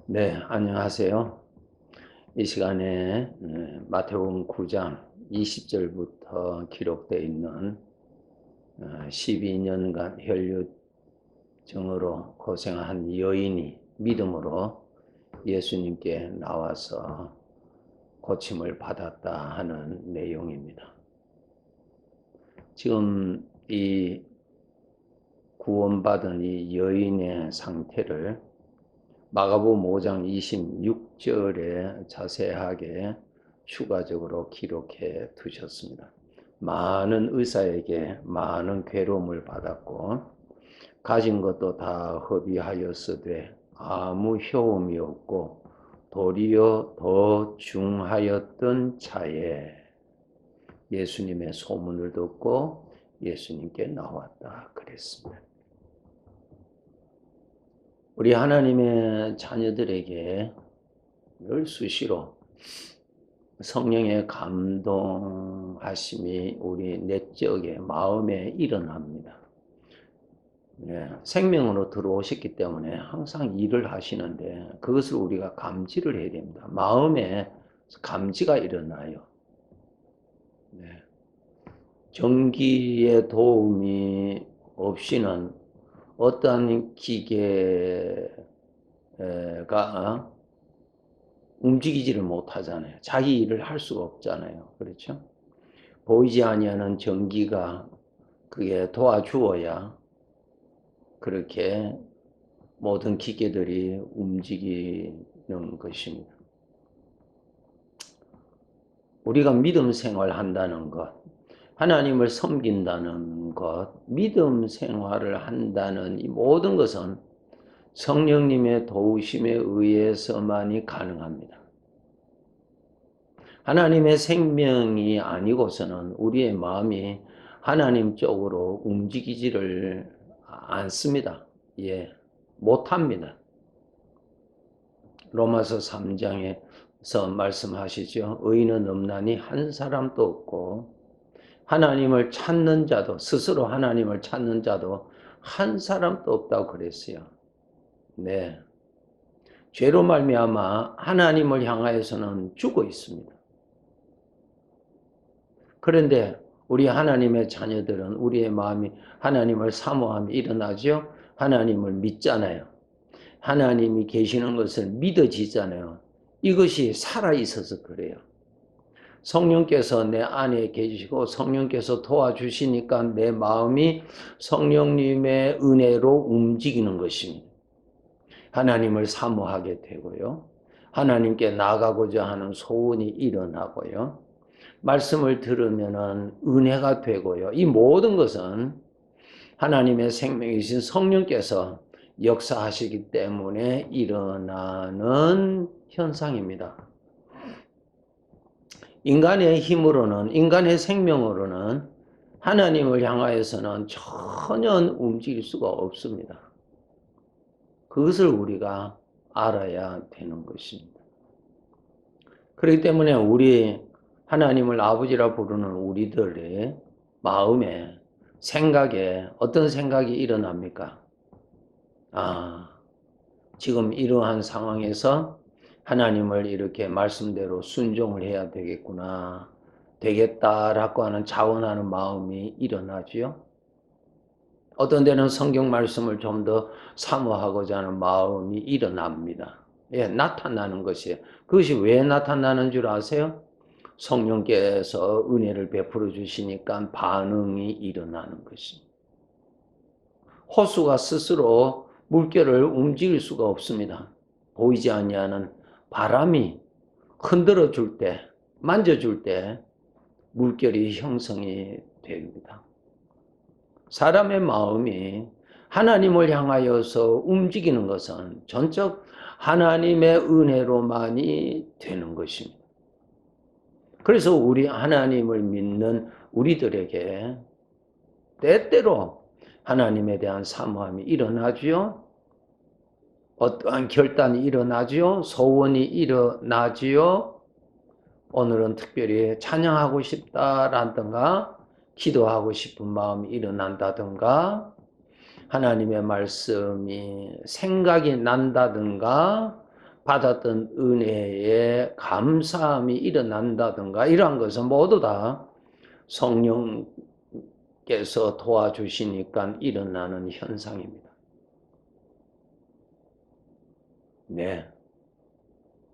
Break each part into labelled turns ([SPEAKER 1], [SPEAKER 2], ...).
[SPEAKER 1] 네, 안녕하세요. 이 시간에 마태복음 9장 20절부터 기록되어 있는 12년간 혈류증으로 고생한 여인이 믿음으로 예수님께 나와서 고침을 받았다 하는 내용입니다. 지금 이 구원받은 이 여인의 상태를 마가복음 5장 26절에 자세하게 추가적으로 기록해 두셨습니다. 많은 의사에게 많은 괴로움을 받았고 가진 것도 다 허비하였으되 아무 효험이 없고 도리어 더 중하였던 차에 예수님의 소문을 듣고 예수님께 나왔다 그랬습니다. 우리 하나님의 자녀들에게 늘 수시로 성령의 감동하심이 우리 내적에 마음에 일어납니다. 생명으로 들어오셨기 때문에 항상 일을 하시는데 그것을 우리가 감지를 해야 됩니다. 마음에 감지가 일어나요. 전기의 도움이 없이는 어떠한 기계가 움직이지를 못하잖아요. 자기 일을 할 수가 없잖아요. 그렇죠? 보이지 아니하는 전기가 그게 도와주어야 그렇게 모든 기계들이 움직이는 것입니다. 우리가 믿음 생활한다는 것, 하나님을 섬긴다는 것, 믿음 생활을 한다는 이 모든 것은 성령님의 도우심에 의해서만이 가능합니다. 하나님의 생명이 아니고서는 우리의 마음이 하나님 쪽으로 움직이지를 않습니다. 못합니다. 로마서 3장에서 말씀하시죠. 의인은 없나니 한 사람도 없고 하나님을 찾는 자도, 스스로 하나님을 찾는 자도 한 사람도 없다고 그랬어요. 네. 죄로 말미암아 하나님을 향하여서는 죽어 있습니다. 그런데 우리 하나님의 자녀들은 우리의 마음이 하나님을 사모함이 일어나죠. 하나님을 믿잖아요. 하나님이 계시는 것을 믿어지잖아요. 이것이 살아있어서 그래요. 성령께서 내 안에 계시고 성령께서 도와주시니까 내 마음이 성령님의 은혜로 움직이는 것입니다. 하나님을 사모하게 되고요. 하나님께 나가고자 하는 소원이 일어나고요. 말씀을 들으면 은혜가 되고요. 이 모든 것은 하나님의 생명이신 성령께서 역사하시기 때문에 일어나는 현상입니다. 인간의 힘으로는, 인간의 생명으로는 하나님을 향하여서는 전혀 움직일 수가 없습니다. 그것을 우리가 알아야 되는 것입니다. 그렇기 때문에 우리 하나님을 아버지라 부르는 우리들의 마음에, 생각에 어떤 생각이 일어납니까? 지금 이러한 상황에서 하나님을 이렇게 말씀대로 순종을 해야 되겠구나, 되겠다라고 하는 자원하는 마음이 일어나지요. 어떤 데는 성경 말씀을 좀 더 사모하고자 하는 마음이 일어납니다. 나타나는 것이에요. 그것이 왜 나타나는 줄 아세요? 성령께서 은혜를 베풀어 주시니까 반응이 일어나는 것입니다. 호수가 스스로 물결을 움직일 수가 없습니다. 보이지 아니하는 바람이 흔들어 줄 때, 만져줄 때 물결이 형성이 됩니다. 사람의 마음이 하나님을 향하여서 움직이는 것은 전적 하나님의 은혜로만이 되는 것입니다. 그래서 우리 하나님을 믿는 우리들에게 때때로 하나님에 대한 사모함이 일어나지요. 어떠한 결단이 일어나지요. 소원이 일어나지요. 오늘은 특별히 찬양하고 싶다라든가 기도하고 싶은 마음이 일어난다든가 하나님의 말씀이 생각이 난다든가 받았던 은혜에 감사함이 일어난다든가 이러한 것은 모두 다 성령께서 도와주시니까 일어나는 현상입니다. 네.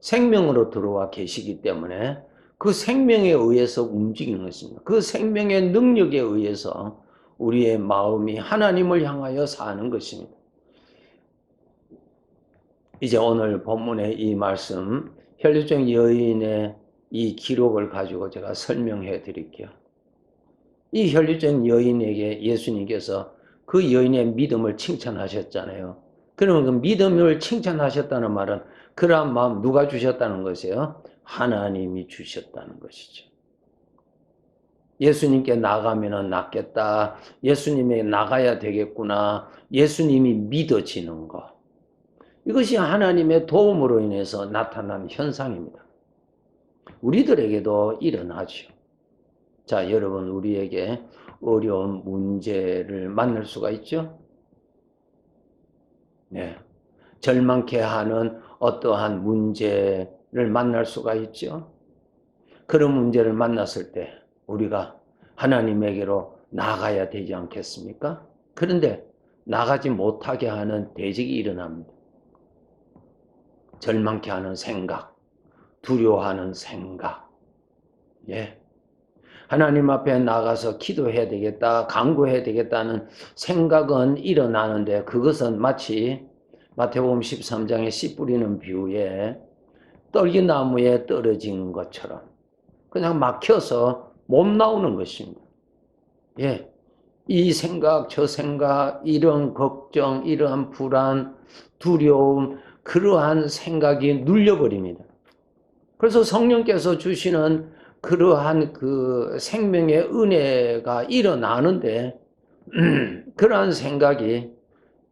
[SPEAKER 1] 생명으로 들어와 계시기 때문에 그 생명에 의해서 움직이는 것입니다. 그 생명의 능력에 의해서 우리의 마음이 하나님을 향하여 사는 것입니다. 이제 오늘 본문의 이 말씀, 혈류증 여인의 이 기록을 가지고 제가 설명해 드릴게요. 이 혈류증 여인에게 예수님께서 그 여인의 믿음을 칭찬하셨잖아요. 그러면 그 믿음을 칭찬하셨다는 말은 그러한 마음 누가 주셨다는 것이에요? 하나님이 주셨다는 것이죠. 예수님께 나가면 낫겠다. 예수님에 나가야 되겠구나. 예수님이 믿어지는 것. 이것이 하나님의 도움으로 인해서 나타난 현상입니다. 우리들에게도 일어나죠. 자, 여러분, 우리에게 어려운 문제를 만날 수가 있죠? 네. 절망케 하는 어떠한 문제를 만날 수가 있죠? 그런 문제를 만났을 때 우리가 하나님에게로 나가야 되지 않겠습니까? 그런데 나가지 못하게 하는 대적이 일어납니다. 절망케 하는 생각, 두려워하는 생각. 예. 하나님 앞에 나가서 기도해야 되겠다, 간구해야 되겠다는 생각은 일어나는데 그것은 마치 마태복음 13장의 씨 뿌리는 비유에 떨기나무에 떨어진 것처럼 그냥 막혀서 못 나오는 것입니다. 예. 이 생각, 저 생각, 이런 걱정, 이러한 불안, 두려움, 그러한 생각이 눌려버립니다. 그래서 성령께서 주시는 그러한 그 생명의 은혜가 일어나는데 그러한 생각이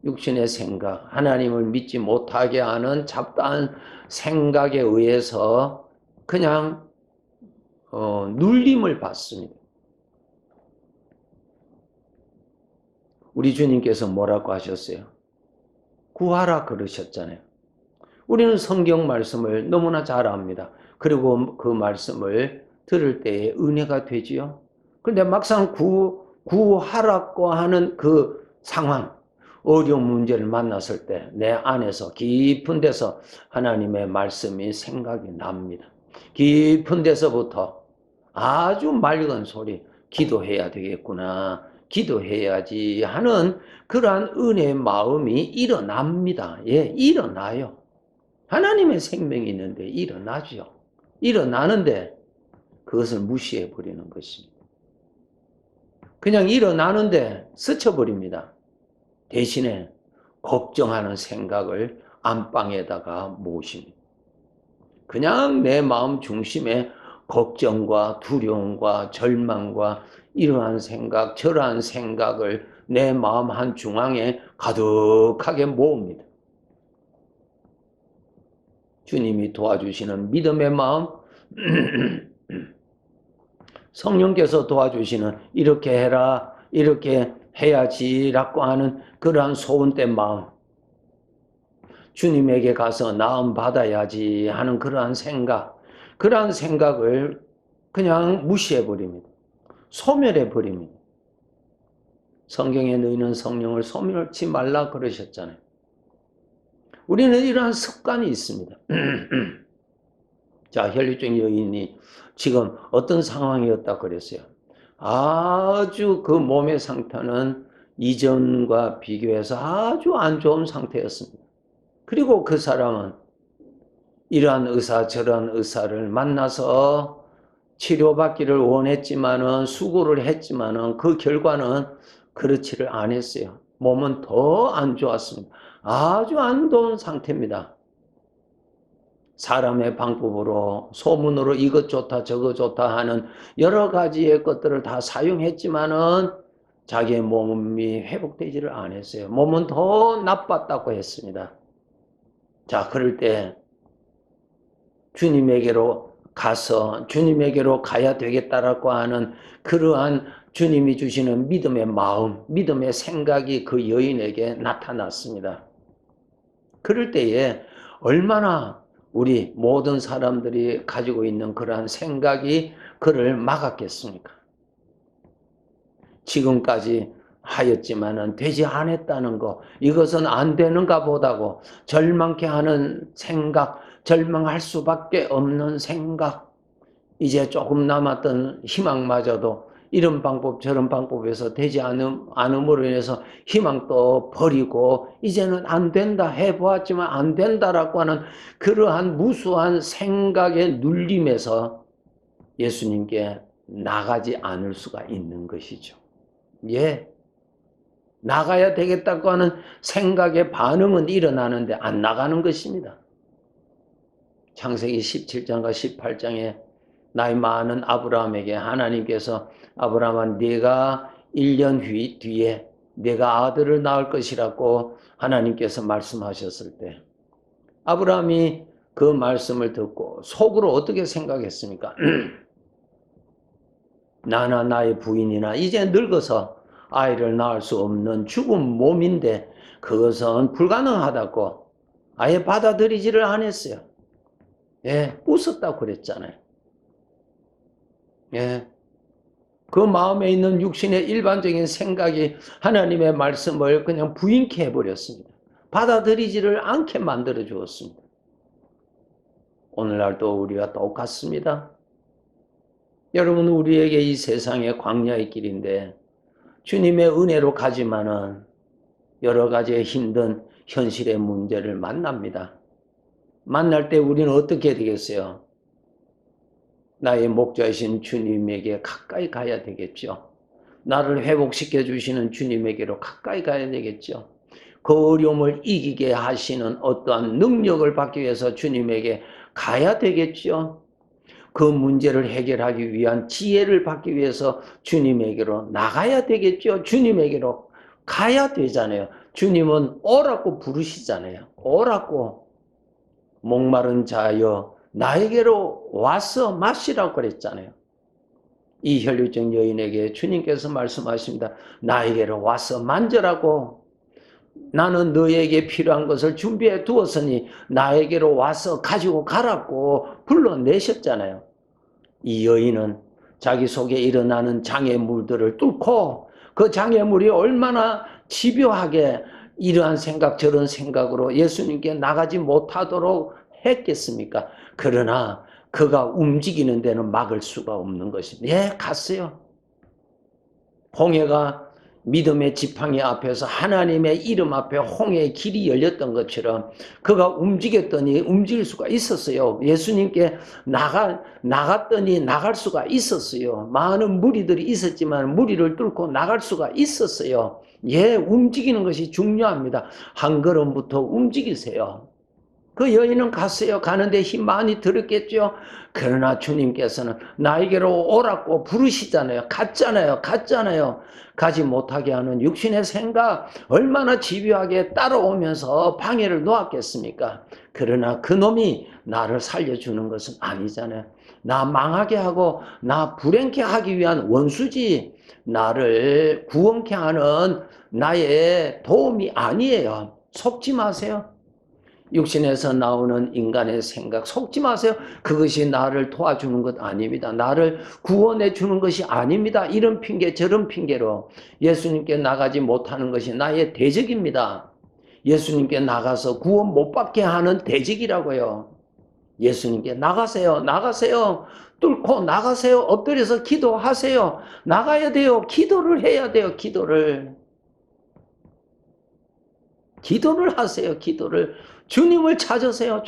[SPEAKER 1] 육신의 생각, 하나님을 믿지 못하게 하는 잡다한 생각에 의해서 그냥 눌림을 받습니다. 우리 주님께서 뭐라고 하셨어요? 구하라 그러셨잖아요. 우리는 성경 말씀을 너무나 잘 압니다. 그리고 그 말씀을 들을 때에 은혜가 되지요. 그런데 막상 구하라고 하는 그 상황, 어려운 문제를 만났을 때 내 안에서 깊은 데서 하나님의 말씀이 생각이 납니다. 깊은 데서부터 아주 맑은 소리, 기도해야 되겠구나, 기도해야지 하는 그러한 은혜의 마음이 일어납니다. 예, 일어나요. 하나님의 생명이 있는데 일어나죠. 일어나는데 그것을 무시해 버리는 것입니다. 그냥 일어나는데 스쳐버립니다. 대신에 걱정하는 생각을 안방에다가 모십니다. 그냥 내 마음 중심에 걱정과 두려움과 절망과 이러한 생각, 저러한 생각을 내 마음 한 중앙에 가득하게 모읍니다. 주님이 도와주시는 믿음의 마음, 성령께서 도와주시는 이렇게 해라, 이렇게 해야지라고 하는 그러한 소원된 마음, 주님에게 가서 나음 받아야지 하는 그러한 생각, 그러한 생각을 그냥 무시해버립니다. 소멸해버립니다. 성경에 너희는 성령을 소멸치 말라 그러셨잖아요. 우리는 이러한 습관이 있습니다. 자, 혈류증 여인이 지금 어떤 상황이었다 그랬어요? 아주 그 몸의 상태는 이전과 비교해서 아주 안 좋은 상태였습니다. 그리고 그 사람은 이러한 의사 저러한 의사를 만나서 치료받기를 원했지만은 수고를 했지만은 그 결과는 그렇지를 않았어요. 몸은 더 안 좋았습니다. 아주 안 좋은 상태입니다. 사람의 방법으로 소문으로 이것 좋다 저것 좋다 하는 여러 가지의 것들을 다 사용했지만은 자기의 몸이 회복되지를 않았어요. 몸은 더 나빴다고 했습니다. 자, 그럴 때 주님에게로 가서 주님에게로 가야 되겠다라고 하는 그러한 주님이 주시는 믿음의 마음, 믿음의 생각이 그 여인에게 나타났습니다. 그럴 때에 얼마나 우리 모든 사람들이 가지고 있는 그러한 생각이 그를 막았겠습니까? 지금까지 하였지만은 되지 않았다는 거, 이것은 안 되는가 보다고 절망케 하는 생각, 절망할 수밖에 없는 생각, 이제 조금 남았던 희망마저도 이런 방법 저런 방법에서 되지 않음으로 인해서 희망도 버리고 이제는 안 된다, 해보았지만 안 된다라고 하는 그러한 무수한 생각에 눌림에서 예수님께 나가지 않을 수가 있는 것이죠. 예, 나가야 되겠다고 하는 생각의 반응은 일어나는데 안 나가는 것입니다. 창세기 17장과 18장에 나이 많은 아브라함에게 하나님께서 아브라함아 네가 1년 뒤에 네가 아들을 낳을 것이라고 하나님께서 말씀하셨을 때 아브라함이 그 말씀을 듣고 속으로 어떻게 생각했습니까? 나나 나의 부인이나 이제 늙어서 아이를 낳을 수 없는 죽은 몸인데 그것은 불가능하다고 아예 받아들이지를 않았어요. 예, 웃었다고 그랬잖아요. 예. 그 마음에 있는 육신의 일반적인 생각이 하나님의 말씀을 그냥 부인케 해버렸습니다. 받아들이지를 않게 만들어 주었습니다. 오늘날도 우리가 똑같습니다. 여러분, 우리에게 이 세상의 광야의 길인데 주님의 은혜로 가지만은 여러 가지의 힘든 현실의 문제를 만납니다. 만날 때 우리는 어떻게 되겠어요? 나의 목자이신 주님에게 가까이 가야 되겠죠. 나를 회복시켜 주시는 주님에게로 가까이 가야 되겠죠. 그 어려움을 이기게 하시는 어떠한 능력을 받기 위해서 주님에게 가야 되겠죠. 그 문제를 해결하기 위한 지혜를 받기 위해서 주님에게로 나가야 되겠죠. 주님에게로 가야 되잖아요. 주님은 오라고 부르시잖아요. 오라고. 목마른 자여 나에게로 와서 마시라고 그랬잖아요. 이 혈류증 여인에게 주님께서 말씀하십니다. 나에게로 와서 만져라고. 나는 너에게 필요한 것을 준비해 두었으니 나에게로 와서 가지고 가라고 불러내셨잖아요. 이 여인은 자기 속에 일어나는 장애물들을 뚫고 그 장애물이 얼마나 집요하게 이러한 생각 저런 생각으로 예수님께 나가지 못하도록 했겠습니까? 그러나 그가 움직이는 데는 막을 수가 없는 것입니다. 예, 갔어요. 홍해가 믿음의 지팡이 앞에서 하나님의 이름 앞에 홍해의 길이 열렸던 것처럼 그가 움직였더니 움직일 수가 있었어요. 예수님께 나갔더니 나갈 수가 있었어요. 많은 무리들이 있었지만 무리를 뚫고 나갈 수가 있었어요. 예, 움직이는 것이 중요합니다. 한 걸음부터 움직이세요. 그 여인은 갔어요. 가는데 힘 많이 들었겠죠. 그러나 주님께서는 나에게로 오라고 부르시잖아요. 갔잖아요. 가지 못하게 하는 육신의 생각 얼마나 집요하게 따라오면서 방해를 놓았겠습니까? 그러나 그놈이 나를 살려주는 것은 아니잖아요. 나 망하게 하고 나 불행케 하기 위한 원수지 나를 구원케 하는 나의 도움이 아니에요. 속지 마세요. 육신에서 나오는 인간의 생각 속지 마세요. 그것이 나를 도와주는 것 아닙니다. 나를 구원해 주는 것이 아닙니다. 이런 핑계 저런 핑계로 예수님께 나가지 못하는 것이 나의 대적입니다. 예수님께 나가서 구원 못 받게 하는 대적이라고요. 예수님께 나가세요. 뚫고 나가세요. 엎드려서 기도하세요. 나가야 돼요. 기도를 해야 돼요. 기도를 하세요. 주님을 찾으세요.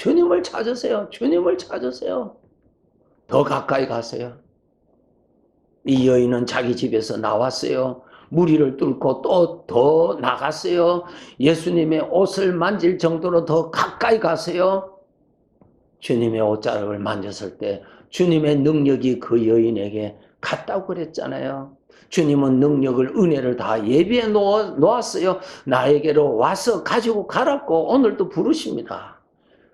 [SPEAKER 1] 더 가까이 가세요. 이 여인은 자기 집에서 나왔어요. 무리를 뚫고 또 더 나갔어요. 예수님의 옷을 만질 정도로 더 가까이 가세요. 주님의 옷자락을 만졌을 때 주님의 능력이 그 여인에게 갔다고 그랬잖아요. 주님은 능력을 은혜를 다 예비해 놓았어요. 나에게로 와서 가지고 가라고 오늘도 부르십니다.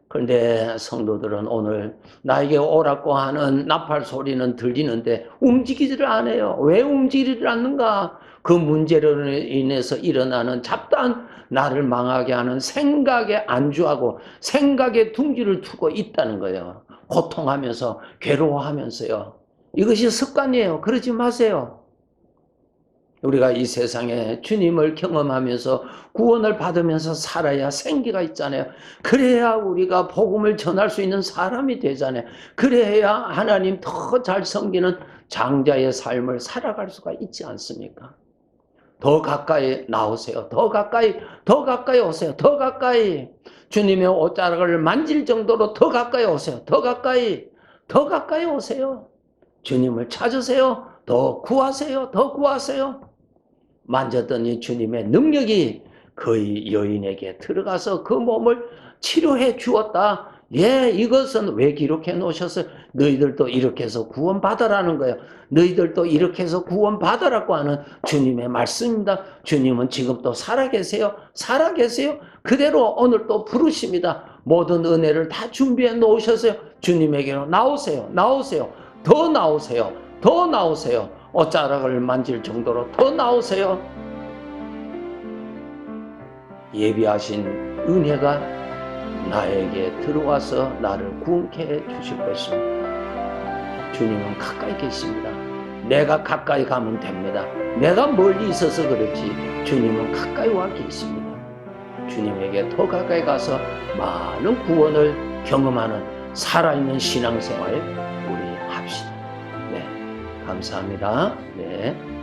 [SPEAKER 1] 그런데 성도들은 오늘 나에게 오라고 하는 나팔 소리는 들리는데 움직이지를 않아요. 왜 움직이지를 않는가? 그 문제로 인해서 일어나는 잡다한 나를 망하게 하는 생각에 안주하고 생각에 둥지를 두고 있다는 거예요. 고통하면서 괴로워하면서요. 이것이 습관이에요. 그러지 마세요. 우리가 이 세상에 주님을 경험하면서 구원을 받으면서 살아야 생기가 있잖아요. 그래야 우리가 복음을 전할 수 있는 사람이 되잖아요. 그래야 하나님 더 잘 섬기는 장자의 삶을 살아갈 수가 있지 않습니까? 더 가까이 나오세요. 더 가까이 오세요. 더 가까이. 주님의 옷자락을 만질 정도로 더 가까이 오세요. 더 가까이 오세요. 주님을 찾으세요. 더 구하세요. 더 구하세요. 만졌더니 주님의 능력이 그 여인에게 들어가서 그 몸을 치료해 주었다. 예, 이것은 왜 기록해 놓으셨어요? 너희들도 이렇게 해서 구원받으라는 거예요. 너희들도 이렇게 해서 구원받으라고 하는 주님의 말씀입니다. 주님은 지금 또 살아계세요. 살아계세요. 그대로 오늘 또 부르십니다. 모든 은혜를 다 준비해 놓으셨어요. 주님에게로 나오세요. 나오세요. 더 나오세요. 더 나오세요. 옷자락을 만질 정도로 더 나오세요. 예비하신 은혜가 나에게 들어와서 나를 구원케 해 주실 것입니다. 주님은 가까이 계십니다. 내가 가까이 가면 됩니다. 내가 멀리 있어서 그렇지 주님은 가까이 와 계십니다. 주님에게 더 가까이 가서 많은 구원을 경험하는 살아있는 신앙생활 우리 합시다. 네, 감사합니다. 네.